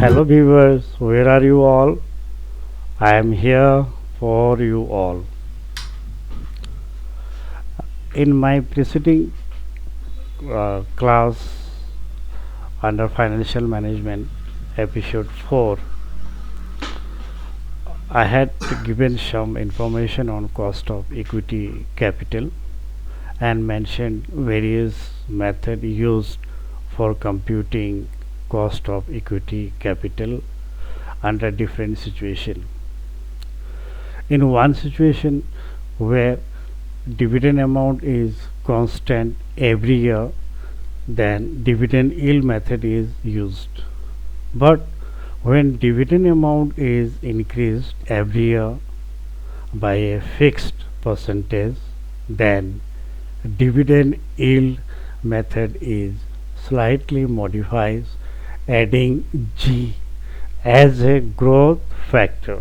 Hello viewers, where are you all? I am here for you all. In my preceding class under financial management episode 4, I had given some information on cost of equity capital and mentioned various methods used for computing cost of equity capital under different situation. In one situation where dividend amount is constant every year, then dividend yield method is used. But when dividend amount is increased every year by a fixed percentage, then dividend yield method is slightly modified, adding G as a growth factor.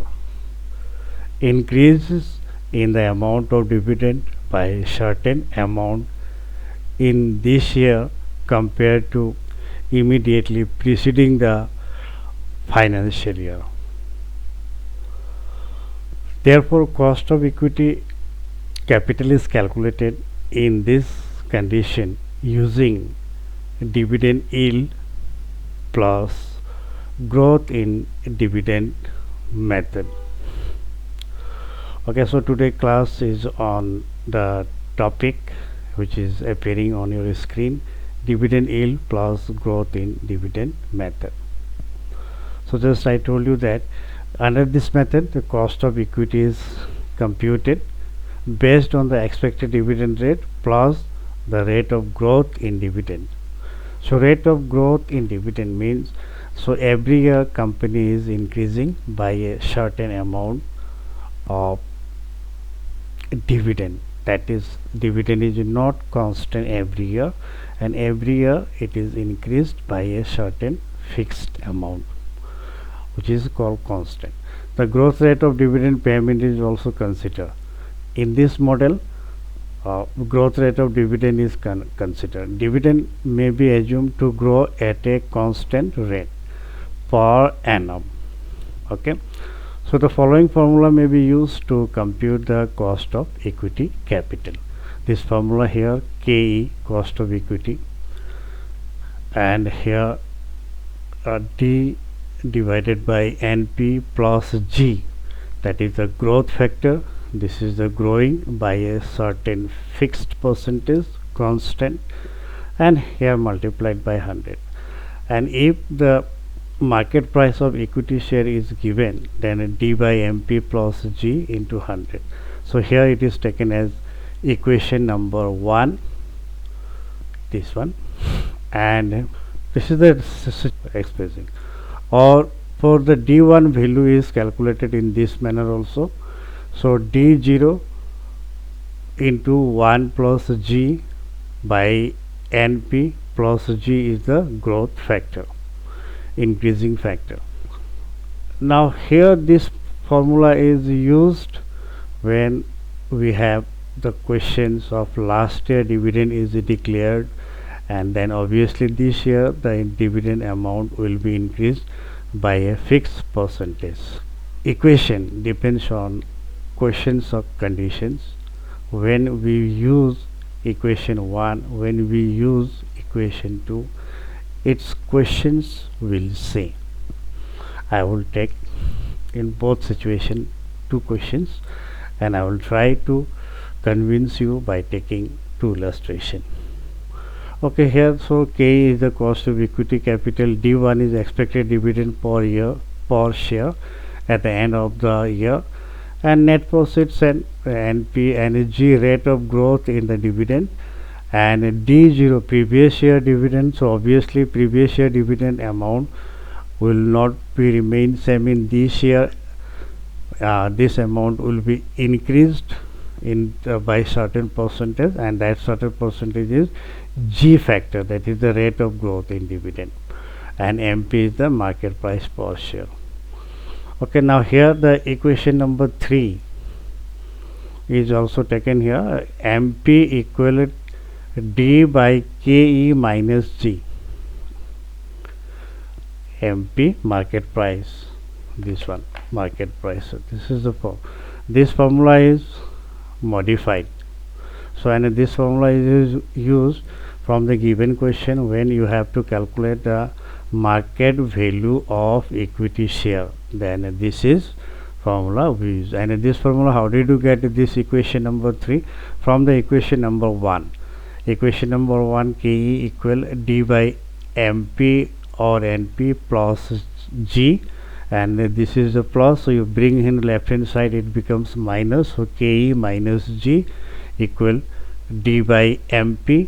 Increases in the amount of dividend by a certain amount in this year compared to immediately preceding the financial year. Therefore, cost of equity capital is calculated in this condition using dividend yield plus growth in dividend method. Okay, so today class is on the topic which is appearing on your screen, dividend yield plus growth in dividend method. So just I told you that under this method the cost of equity is computed based on the expected dividend rate plus the rate of growth in dividend. So rate of growth in dividend means, so every year company is increasing by a certain amount of dividend. That is, dividend is not constant every year, and every year it is increased by a certain fixed amount, which is called constant. The growth rate of dividend payment is also considered. In this model, growth rate of dividend is considered. Dividend may be assumed to grow at a constant rate per annum. Okay. So the following formula may be used to compute the cost of equity capital. This formula here, KE, cost of equity, and here D divided by NP plus G, that is the growth factor. This is the growing by a certain fixed percentage constant, and here multiplied by 100. And if the market price of equity share is given, then D by MP plus G into 100. So here it is taken as equation number 1, this one, and this is the expression. Or for the D1 value is calculated in this manner also. So D0 into 1 plus G by NP plus G is the growth factor, increasing factor. Now here this formula is used when we have the questions of last year dividend is declared, and then obviously this year the dividend amount will be increased by a fixed percentage. Equation depends on questions of conditions. When we use equation 1, when we use equation 2, its questions will say. I will take in both situations 2 questions, and I will try to convince you by taking 2 illustration. Okay, here so K is the cost of equity capital, D1 is expected dividend per year per share at the end of the year, and net profits and NP and G rate of growth in the dividend, and D0 previous year dividend. So obviously previous year dividend amount will not be remain same in this year. This amount will be increased in by certain percentage, and that certain percentage is G factor, that is the rate of growth in dividend, and MP is the market price per share. Okay, now here the equation number 3 is also taken here. MP equal D by KE minus G. MP market price, this one market price. So this is the this formula is modified. So and this formula is used from the given question when you have to calculate the market value of equity share. Then this is formula we use. And this formula, how did you get this equation number 3? From the equation number 1. Equation number 1, Ke equal d by mp or np plus g, and this is the plus, so you bring in left hand side, it becomes minus. So Ke minus g equal d by mp,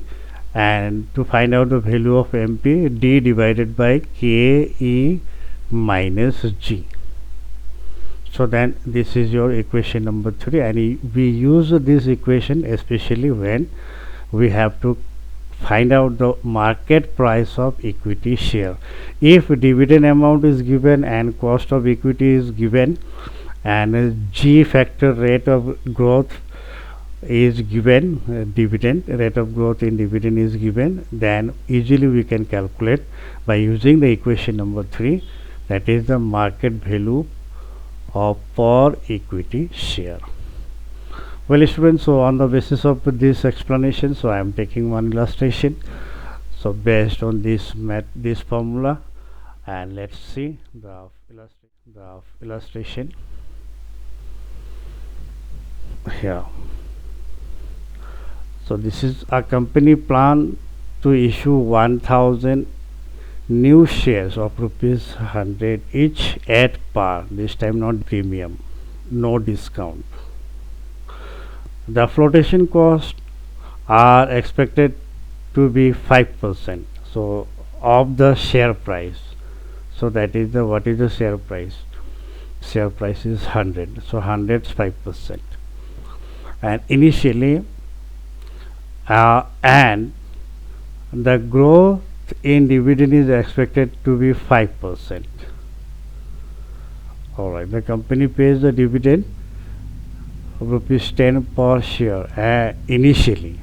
and to find out the value of mp, d divided by Ke minus g. So then this is your equation number 3, and we use this equation especially when we have to find out the market price of equity share. If dividend amount is given and cost of equity is given and G factor rate of growth is given, dividend rate of growth in dividend is given, then easily we can calculate by using the equation number 3, that is the market value of per equity share. Well students, so on the basis of this explanation, so I am taking one illustration. So based on this formula, and let's see the illustration here. So this is a company plan to issue 1000 new shares of rupees 100 each at par, this time not premium, no discount. The flotation costs are expected to be 5%, so of the share price. So that is the, what is the share price? Share price is 100, so 100 is 5%, and initially and the growth in dividend is expected to be 5%. Alright, the company pays the dividend of rupees 10 per share initially,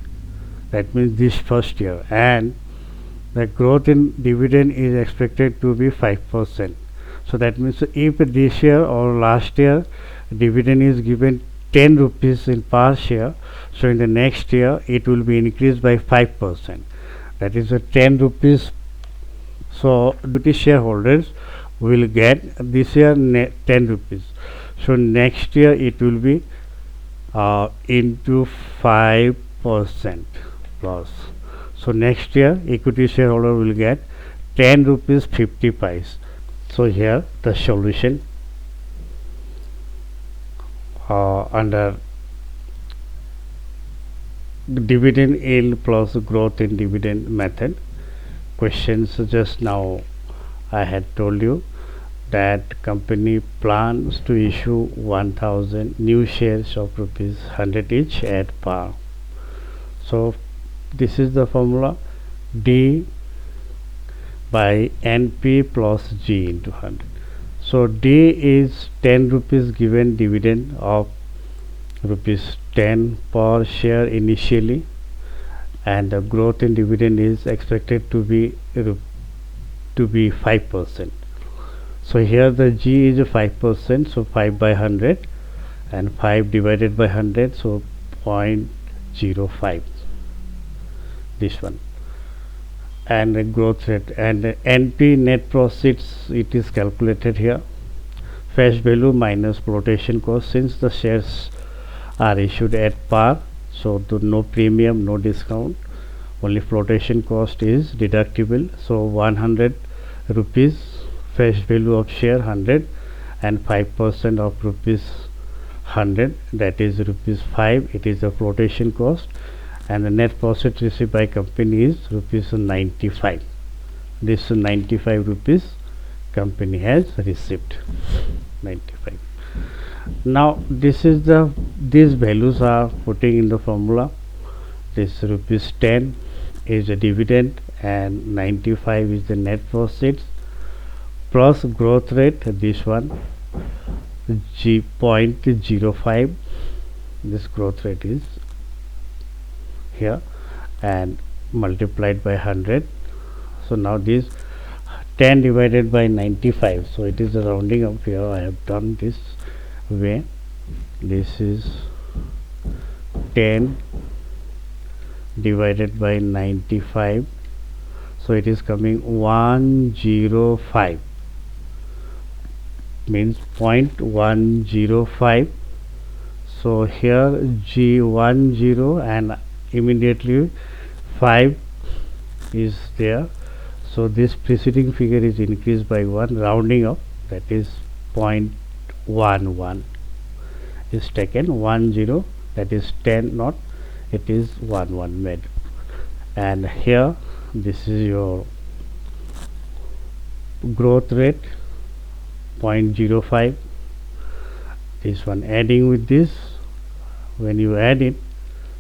that means this first year, and the growth in dividend is expected to be 5%. So that means if this year or last year dividend is given 10 rupees in per share, so in the next year it will be increased by 5%, that is a 10 rupees. So equity shareholders will get this year 10 rupees, so next year it will be into 5% plus. So next year equity shareholder will get 10 rupees 50 paise. So here the solution under dividend yield plus growth in dividend method questions. Just now I had told you that company plans to issue 1000 new shares of rupees 100 each at par. So this is the formula, D by NP plus G into 100. So D is 10 rupees given dividend of rupees 10 per share initially, and the growth in dividend is expected to be 5%. So here the G is 5%, so 5 by 100, and 5 divided by 100, so 0.05, this one. And the growth rate and NP net profits, it is calculated here, face value minus flotation cost, since the shares are issued at par, so no premium, no discount, only flotation cost is deductible. So 100 rupees face value of share 100, and 5% of rupees 100, that is rupees 5, it is the flotation cost, and the net profit received by company is rupees 95. This 95 rupees company has received, 95. Now this is these values are putting in the formula. This rupees 10 is the dividend and 95 is the net profits, plus growth rate, this one G 0.05, this growth rate is here, and multiplied by 100. So now this 10 divided by 95, so it is a rounding up here. I have done this way. This is 10 divided by 95, so it is coming 105, means 0.105. so here G10 and immediately 5 is there, so this preceding figure is increased by 1, rounding up, that is 0.11 is taken. 10, that is 10 not, it is 11 made, and here this is your growth rate 0.05. this one adding with this, when you add it,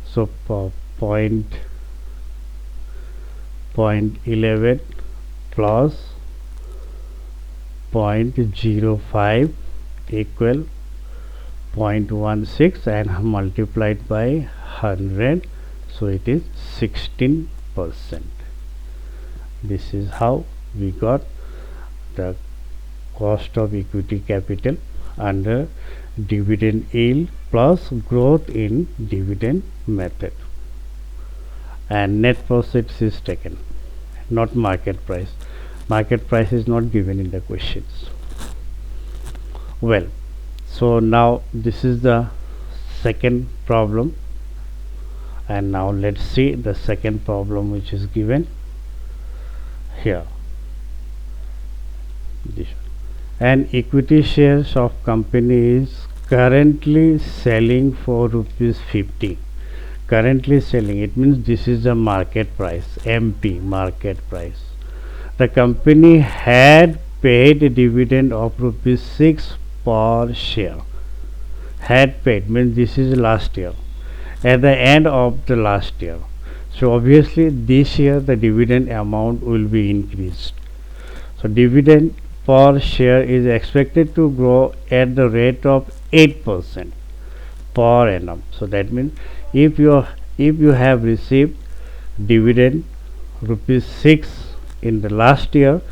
so 0.11 plus 0.05 equal 0.16 and multiplied by 100, so it is 16%. This is how we got the cost of equity capital under dividend yield plus growth in dividend method, and net profits is taken, not market price. Market price is not given in the questions. Well, so now this is the second problem, and now let's see the second problem which is given here. This an equity shares of company is currently selling for rupees 50. Currently selling, it means this is the market price, MP, market price. The company had paid a dividend of rupees 6 per share. Had paid means this is last year, at the end of the last year. So obviously this year the dividend amount will be increased. So dividend per share is expected to grow at the rate of 8% per annum. So that means if you have received dividend rupees 6 in the last year,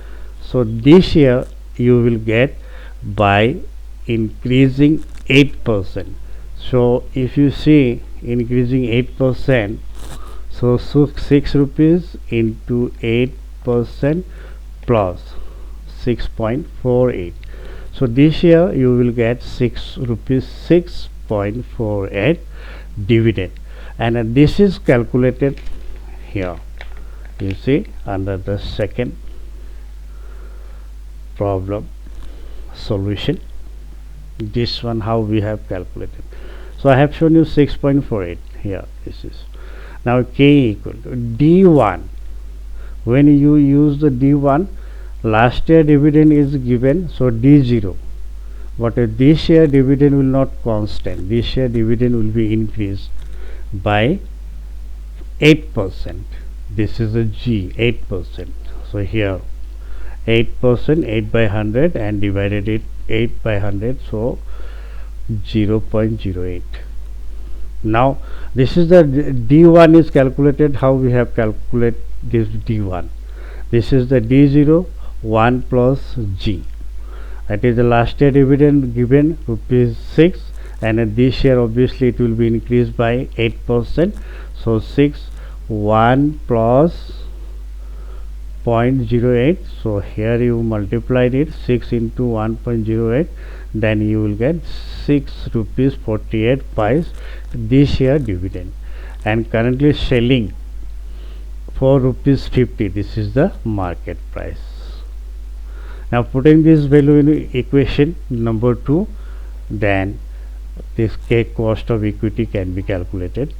so this year you will get by increasing 8%. So if you see increasing 8%, so 6 rupees into 8% plus 6.48. so this year you will get 6 rupees 6.48 dividend, and this is calculated here. You see under the second problem solution, this one how we have calculated. So I have shown you 6.48 here. This is now K equal to D1. When you use the D1, last year dividend is given, so D0, but this year dividend will not constant. This year dividend will be increased by 8%. This is a G, 8%. So here 8%, 8 by 100 and divided it 8 by 100, so 0.08. Now this is the D1 is calculated. How we have calculated this D1? This is the D0, 1 plus G. That is the last year dividend given rupees 6, and this year obviously it will be increased by 8%. So 6, 1 plus 0.08. so here you multiplied it 6 into 1.08, then you will get 6 rupees 48 pice this year dividend, and currently selling for rupees 50. This is the market price. Now putting this value in equation number 2, then this K cost of equity can be calculated.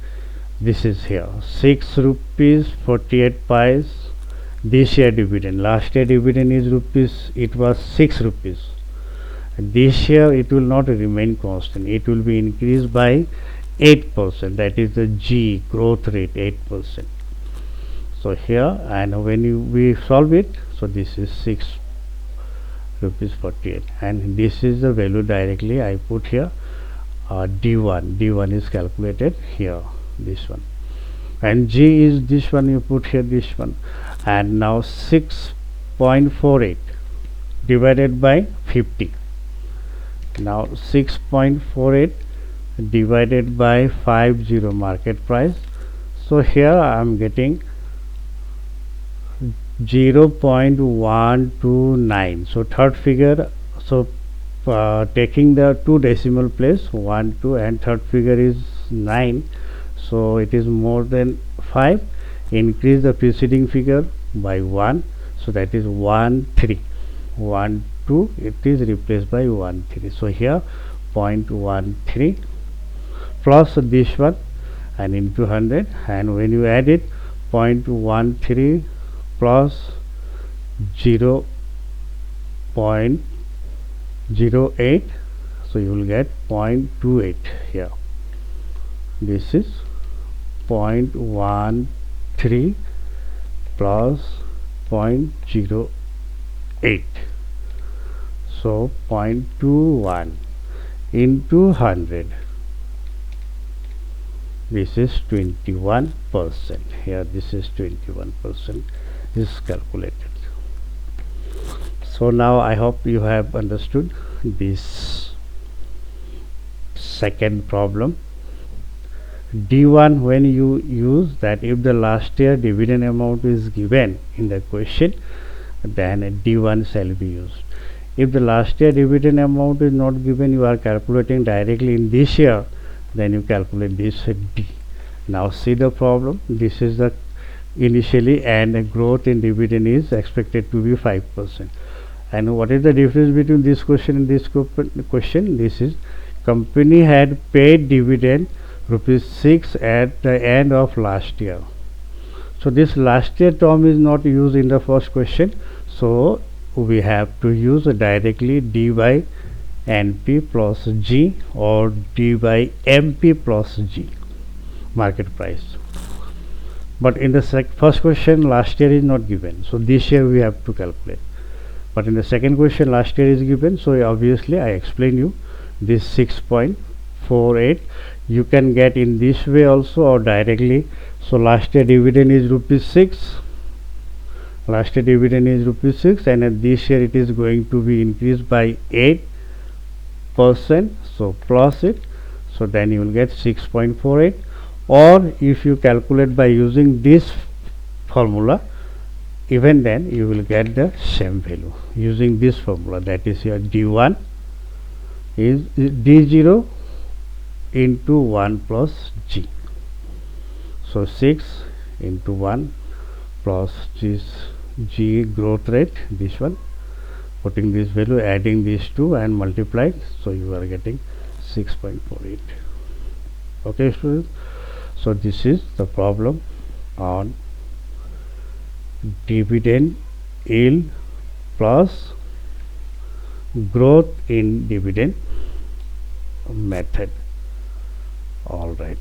This is here 6 rupees 48 pice this year dividend. Last year dividend is rupees, it was 6 rupees. This year it will not remain constant, it will be increased by 8%. that is the G, growth rate 8%. So here, and when we solve it, so this is 6 rupees 48, and this is the value directly I put here. D1 is calculated here, this one, and G is this one, you put here this one, and now 6 6.48 divided by 50. Now 6.48 divided by 50 market price. So here I am getting 0.129. So third figure, so taking the 2 decimal place 1 2 and third figure is 9, so it is more than 5. Increase the preceding figure by 1, so that is 1 3 1 2, it is replaced by 1 3. So here 0.13 plus this one and into 100, and when you add it 0.13 plus 0.08, so you will get 0.28 here. This is 0.13 plus 0.08, so 0.21 into 100, this is 21%. Here this is 21% is calculated. So now I hope you have understood this second problem. D1, when you use that, if the last year dividend amount is given in the question, then D1 shall be used. If the last year dividend amount is not given, you are calculating directly in this year, then you calculate this D. Now see the problem. This is the initially, and growth in dividend is expected to be 5%. And what is the difference between this question and this question? This is company had paid dividend ₹6 at the end of last year. So this last year term is not used in the first question, so we have to use directly D by NP plus G or D by MP plus G, market price. But in the first question last year is not given, so this year we have to calculate. But in the second question last year is given, so obviously I explain you this 6.48 you can get in this way also or directly. So last year dividend is ₹6, last year dividend is ₹6, and this year it is going to be increased by 8%, so plus it, so then you will get 6.48. or if you calculate by using this formula, even then you will get the same value using this formula, that is here D1 is D0 into 1 plus G. So 6 into 1 plus this G growth rate, this one, putting this value, adding these two and multiplied, so you are getting 6.48. Okay students, so this is the problem on dividend yield plus growth in dividend method. All right.